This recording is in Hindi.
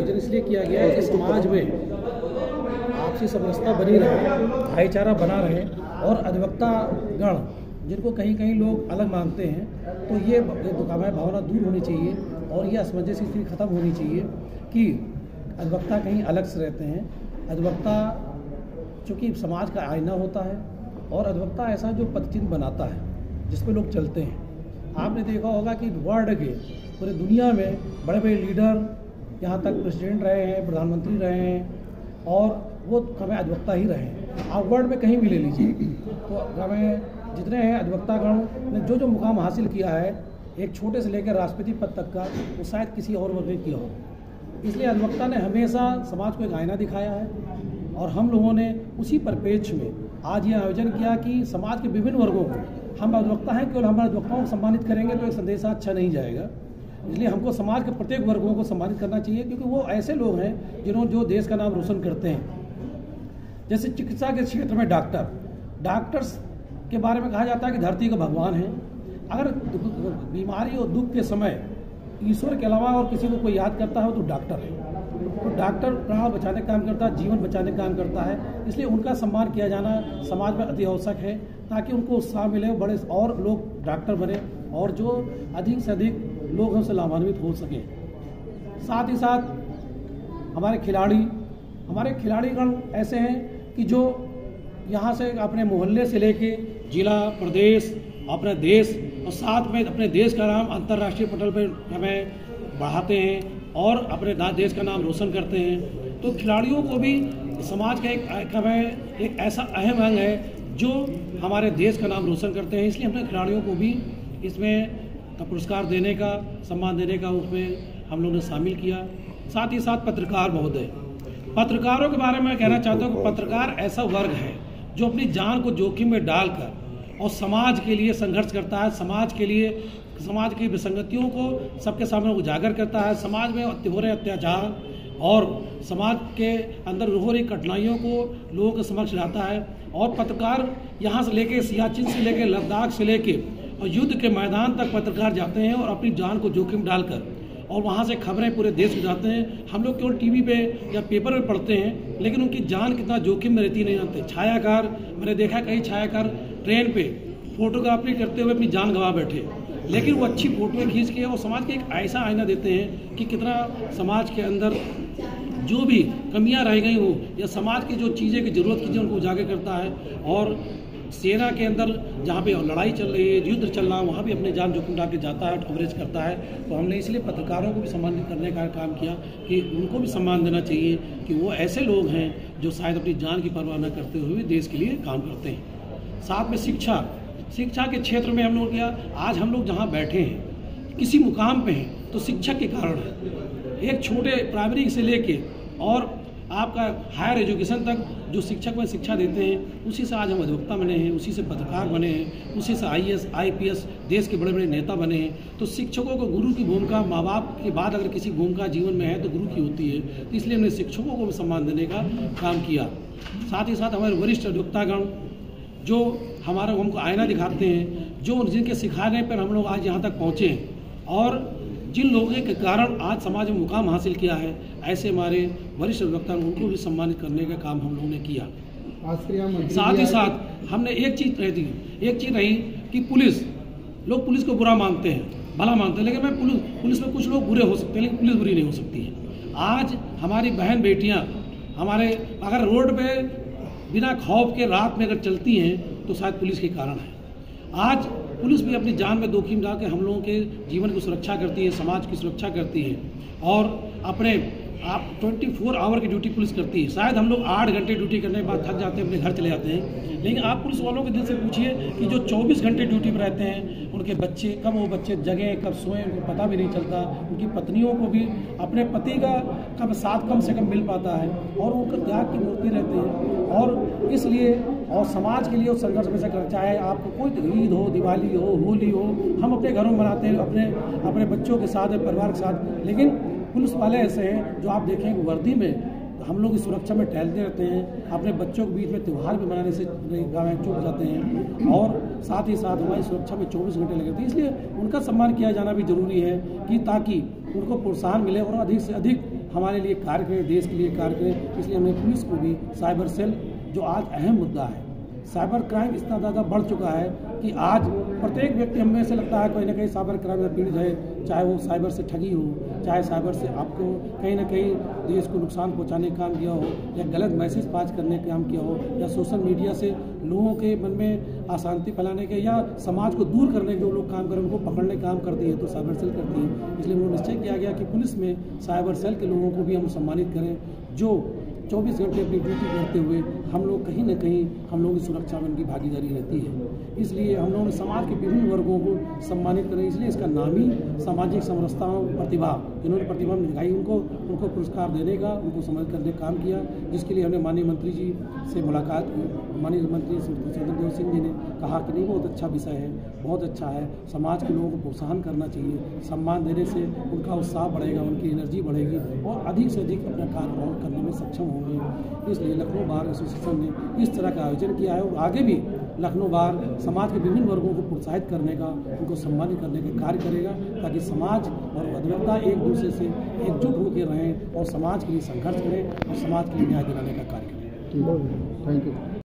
आयोजन इसलिए किया गया है कि समाज में आपसी समरसता बनी रहे, भाईचारा बना रहे और अधिवक्ता गण जिनको कहीं कहीं लोग अलग मानते हैं, तो ये भावना दूर होनी चाहिए और ये असमंजस स्थिति खत्म होनी चाहिए कि अधिवक्ता कहीं अलग से रहते हैं। अधिवक्ता चूँकि समाज का आईना होता है और अधिवक्ता ऐसा जो पदचिन्ह बनाता है जिस पे लोग चलते हैं। आपने देखा होगा कि वर्ल्ड के पूरे दुनिया में बड़े बड़े लीडर, यहाँ तक प्रेसिडेंट रहे हैं, प्रधानमंत्री रहे हैं और वो हमें अधिवक्ता ही रहे हैं। आप वर्ल्ड में कहीं भी ले लीजिए तो हमें जितने हैं अधिवक्तागण ने जो मुकाम हासिल किया है, एक छोटे से लेकर राष्ट्रपति पद तक का, वो शायद किसी और वर्ग ने किया हो। इसलिए अधिवक्ता ने हमेशा समाज को एक आईना दिखाया है और हम लोगों ने उसी परिप्रेक्ष्य में आज ये आयोजन किया कि समाज के विभिन्न वर्गों को, हम अधिवक्ता हैं, केवल हम अधिवक्ताओं को सम्मानित करेंगे तो एक संदेश अच्छा नहीं जाएगा। इसलिए हमको समाज के प्रत्येक वर्गों को सम्मानित करना चाहिए, क्योंकि वो ऐसे लोग हैं जिन्होंने जो देश का नाम रोशन करते हैं। जैसे चिकित्सा के क्षेत्र में डॉक्टर्स के बारे में कहा जाता है कि धरती का भगवान है। अगर बीमारी और दुख के समय ईश्वर के अलावा और किसी को कोई याद करता है तो डॉक्टर है। तो डॉक्टर प्राण बचाने का काम करता है, जीवन बचाने का काम करता है। इसलिए उनका सम्मान किया जाना समाज में अति आवश्यक है, ताकि उनको उत्साह मिले, बड़े और लोग डॉक्टर बने और जो अधिक से अधिक लोग उनसे लाभान्वित हो सकें। साथ ही साथ हमारे खिलाड़ीगण ऐसे हैं कि जो यहाँ से अपने मोहल्ले से लेके जिला, प्रदेश, अपने देश और साथ में अपने देश का नाम अंतर्राष्ट्रीय पटल पर हमें बढ़ाते हैं और अपने देश का नाम रोशन करते हैं। तो खिलाड़ियों को भी समाज का एक ऐसा अहम अंग है जो हमारे देश का नाम रोशन करते हैं। इसलिए हमने खिलाड़ियों को भी इसमें पुरस्कार देने का, सम्मान देने का उसमें हम लोगों ने शामिल किया। साथ ही साथ पत्रकार महोदय, पत्रकारों के बारे में कहना चाहता हूँ कि पत्रकार ऐसा वर्ग है जो अपनी जान को जोखिम में डालकर और समाज के लिए संघर्ष करता है, समाज की विसंगतियों को सबके सामने उजागर करता है, समाज में हो रहे अत्याचार और समाज के अंदर हो रही कठिनाइयों को लोगों के समक्ष लाता है। और पत्रकार यहाँ से लेके सियाचिन से लेके लद्दाख से लेके और युद्ध के मैदान तक पत्रकार जाते हैं और अपनी जान को जोखिम डालकर और वहाँ से खबरें पूरे देश में जाते हैं। हम लोग केवल टीवी पे या पेपर में पढ़ते हैं, लेकिन उनकी जान कितना जोखिम में रहती नहीं जानते। छायाकार, मैंने देखा कई छायाकार ट्रेन पे फोटोग्राफी करते हुए अपनी जान गंवा बैठे, लेकिन वो अच्छी फोटोएं खींच के और समाज के एक ऐसा आईना देते हैं कि कितना समाज के अंदर जो भी कमियां रह गई हो या समाज की जो चीज़ें की ज़रूरत की उनको उजागर करता है। और सेना के अंदर जहाँ पे लड़ाई चल रही है, युद्ध चल रहा है, वहाँ भी अपने जान जोखिम डाल के जाता है, कवरेज करता है। तो हमने इसलिए पत्रकारों को भी सम्मानित करने का काम किया कि उनको भी सम्मान देना चाहिए कि वो ऐसे लोग हैं जो शायद अपनी जान की परवाह न करते हुए भी देश के लिए काम करते हैं। साथ में शिक्षा के क्षेत्र में हम लोग किया। आज हम लोग जहाँ बैठे हैं, किसी मुकाम पे हैं, तो शिक्षक के कारण है। एक छोटे प्राइमरी से लेके और आपका हायर एजुकेशन तक जो शिक्षक में शिक्षा देते हैं, उसी से आज हम अधिवक्ता बने हैं, उसी से पत्रकार बने हैं, उसी से IAS, IPS देश के बड़े बड़े नेता बने हैं। तो शिक्षकों को गुरु की भूमिका, माँ बाप के बाद अगर किसी भूमिका जीवन में है तो गुरु की होती है। तो इसलिए हमने शिक्षकों को भी सम्मान देने का काम किया। साथ ही साथ हमारे वरिष्ठ अधिवक्तागण जो हमको आईना दिखाते हैं, जो जिनके सिखाने पर हम लोग आज यहाँ तक पहुँचे हैं और जिन लोगों के कारण आज समाज में मुकाम हासिल किया है, ऐसे हमारे वरिष्ठ अधिवक्ता उनको भी सम्मानित करने का काम हम लोगों ने किया। साथ ही साथ हमने एक चीज़ रही कि लोग पुलिस को बुरा मानते हैं, भला मानते हैं, लेकिन मैं पुलिस में कुछ लोग बुरे हो सकते हैं, लेकिन पुलिस बुरी नहीं हो सकती है। आज हमारी बहन बेटियाँ हमारे अगर रोड पे बिना खौफ के रात में अगर चलती हैं तो शायद पुलिस के कारण है। आज पुलिस भी अपनी जान में जोखिम डाल के हम लोगों के जीवन की सुरक्षा करती है, समाज की सुरक्षा करती है और अपने आप 24 आवर की ड्यूटी पुलिस करती है। शायद हम लोग 8 घंटे ड्यूटी करने के बाद थक जाते हैं, अपने घर चले जाते हैं, लेकिन आप पुलिस वालों के दिल से पूछिए कि जो 24 घंटे ड्यूटी पर रहते हैं, उनके बच्चे कब वो बच्चे जगें कब सोएं उनको पता भी नहीं चलता। उनकी पत्नियों को भी अपने पति का साथ कम से कम मिल पाता है और उनका त्याग की मूर्ति रहते हैं। और इसलिए और समाज के लिए उस संघर्ष में से कर, चाहे आपको कोई ईद हो, दिवाली हो, होली हो, हम अपने घरों में मनाते हैं अपने बच्चों के साथ, परिवार के साथ। लेकिन पुलिस वाले ऐसे हैं जो आप देखें वर्दी में हम लोग इस सुरक्षा में टहलते रहते हैं, अपने बच्चों के बीच में त्यौहार भी मनाने से चूक जाते हैं और साथ ही साथ हमारी सुरक्षा में 24 घंटे लगे थे। इसलिए उनका सम्मान किया जाना भी जरूरी है कि ताकि उनको प्रोत्साहन मिले और अधिक से अधिक हमारे लिए कार्य करें, देश के लिए कार्य करें। इसलिए हमने पुलिस को भी साइबर सेल, जो आज अहम मुद्दा है, साइबर क्राइम इतना ज़्यादा बढ़ चुका है कि आज प्रत्येक व्यक्ति, हमें ऐसे लगता है कोई ना कहीं साइबर क्राइम में पीड़ित है, चाहे वो साइबर से ठगी हो, चाहे साइबर से आपको कहीं ना कहीं देश को नुकसान पहुंचाने का काम किया हो, या गलत मैसेज पास करने का काम किया हो, या सोशल मीडिया से लोगों के मन में अशांति फैलाने के या समाज को दूर करने के जो लोग काम करें उनको पकड़ने का काम करती है, तो साइबर सेल करती है। इसलिए वो निश्चय किया गया कि पुलिस में साइबर सेल के लोगों को भी हम सम्मानित करें, जो 24 घंटे अपनी ड्यूटी करते हुए हम लोग कहीं ना कहीं हम लोगों की सुरक्षा में उनकी भागीदारी रहती है। इसलिए हम लोगों ने समाज के विभिन्न वर्गों को सम्मानित करें, इसलिए इसका नाम ही सामाजिक समरसता प्रतिभा, जिन्होंने प्रतिभा दिखाई उनको पुरस्कार देने का, उनको सम्मानित करने का काम किया, जिसके लिए हमने माननीय मंत्री जी से मुलाकात की। माननीय मंत्री स्वतंत्र सिंह जी ने कहा कि नहीं, बहुत अच्छा विषय है, बहुत अच्छा है, समाज के लोगों को प्रोत्साहन करना चाहिए, सम्मान देने से उनका उत्साह बढ़ेगा, उनकी एनर्जी बढ़ेगी और अधिक से अधिक अपना कार्य करने में सक्षम होंगे। इसलिए लखनऊ बार एसोसिएशन ने इस तरह का आयोजन किया है और आगे भी लखनऊ बार समाज के विभिन्न वर्गों को प्रोत्साहित करने का, उनको सम्मानित करने का कार्य करेगा, ताकि समाज और अधिवक्ता एक दूसरे से एकजुट होकर रहें और समाज के लिए संघर्ष करें और समाज के लिए न्याय दिलाने का कार्य करें। Thank you.